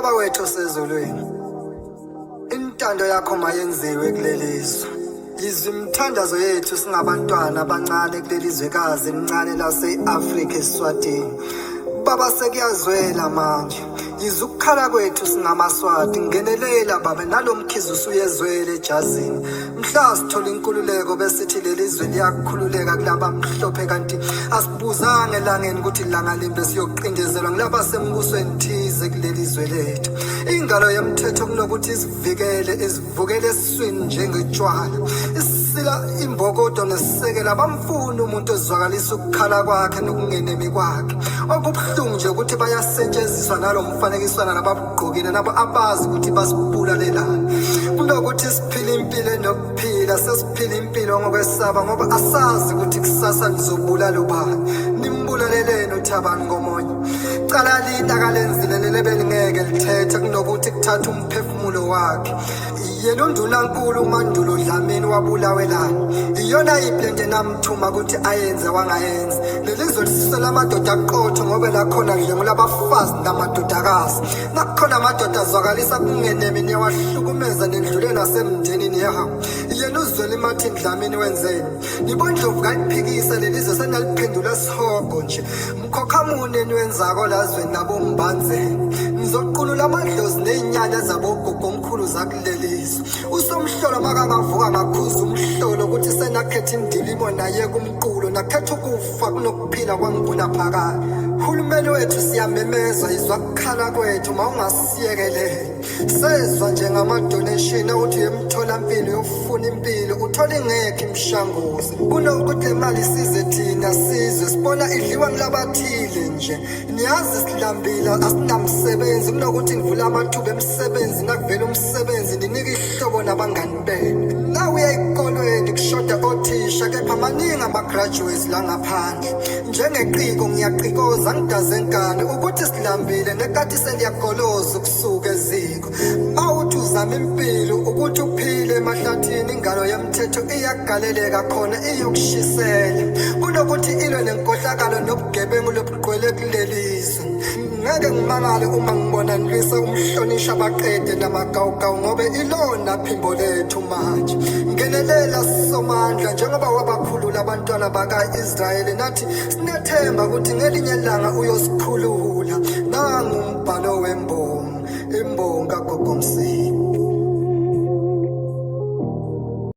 Baba wethu osezulwini, intando yakho mayenziwe kulelizwe. Yizwe imithandazo yethu singabantwana abancane kulelizwekazi elincane lase-Afrika eSwatini. Baba sekuyazwela manje. Yizwe ukukhala kwethu singamaswati. Ngenelela Baba nalomkhizi usuyezwele ejazini. Mhla sithola inkululeko besithi lelizwe liyakhululeka kulaba mhlophe kanti asibuzanga elangeni ukuthi ilanga limbe siyoqindezelwa ngilaba sembusweni thize kulelizwe lethu. Ingalo yomthetho kunokuthi isivikele isivukele esiswini njengetshwala. Isila imbokodo nesisekela bamfuna umuntu ozwakalisa ukukhala kwakhe nokungenemi kwakhe. Okubuhlungu nje ukuthi bayasetshenziswa nalo mfanekiswana nababugqokile nabo abazi ukuthi basibulaleelani. Kunokuthi siphile impilo enokuphila sesiphila impilo ngokwesaba ngoba asazi ukuthi kusasa lizobulala ubani. Nimbulaleleni uThabani ngomonye. Cala linda kalenzile lele belingeke lithethe kunokuthi kuthatha umphefumulo wakhe. Yena uNdunankulu uMandulo Dlamini wabulawelana. Iyona iplente namthuma ukuthi ayenze wangayenzi. Lelizwe lisisela amadoda aqotho ngoba lakhona dlengo labafazi namadodakazi. Nakukhona amadoda azwakalisa kungenemi niyawahlukumeza nendlule nasemndenini yawo. Yena uzwela imathi Dlamini wenzeni. Nibondlovu kaliphikisa lelizwe senaliphendula sihogo nje. Mkhokha mune niwenzako lazweni nabo mbanzeni. Nizoqulula amadlozi ney'nyanya zabogogo omkhulu zakulelizwe. Usomhlolo makakavuka ngakhuza umhlolo ukuthi senakhetha indilimo naye kumqulo nakhetha ukufa kunokuphila kwangibona phakade. Hulumeni wethu siyamemezwa izwa kukhala kwethu mawungasiyekeleli. Sezwa njengamadonation ukuthi emtholampilo yofuna impilo uthola ingekho imishanguzo. Kunokuthi le mali size thina sizwe sibona idliwa nglabathile nje. Niyazi silambila asinamsebenzi kunokuthi nivula amathuba emsebenzi nakuvela umsebenzi ninika ihlobo nabangani benu. Na uyayikolweni kushoda othisha kepha maningi ama-graduates la ngaphandle. Njengeqiko ngiyaqikoza ngidaze nkani ukuthi silambile nekati seliyagoloza ukusuka eziko. Mawuthi uzama impilo ukuthi uphile emahlathini ingalo yomthetho iyagaleleka khona iyokushisela. Kunokuthi ilwe nenkohlakalo nobugebengu lobugqwele kulelizwe. Ngeke ngimangale uma ngibona nilwisa umhlonisha abaqede namagawugawu ngoba ilona phimbo lethu manje. Ngenelela sisomandla njengoba wabakhulula abantwana baka-Israyeli nathi sinethemba ukuthi ngelinye ilanga uyosikhulula. Nangu umbhalo wembongo, imbongo kaGogo Msiki.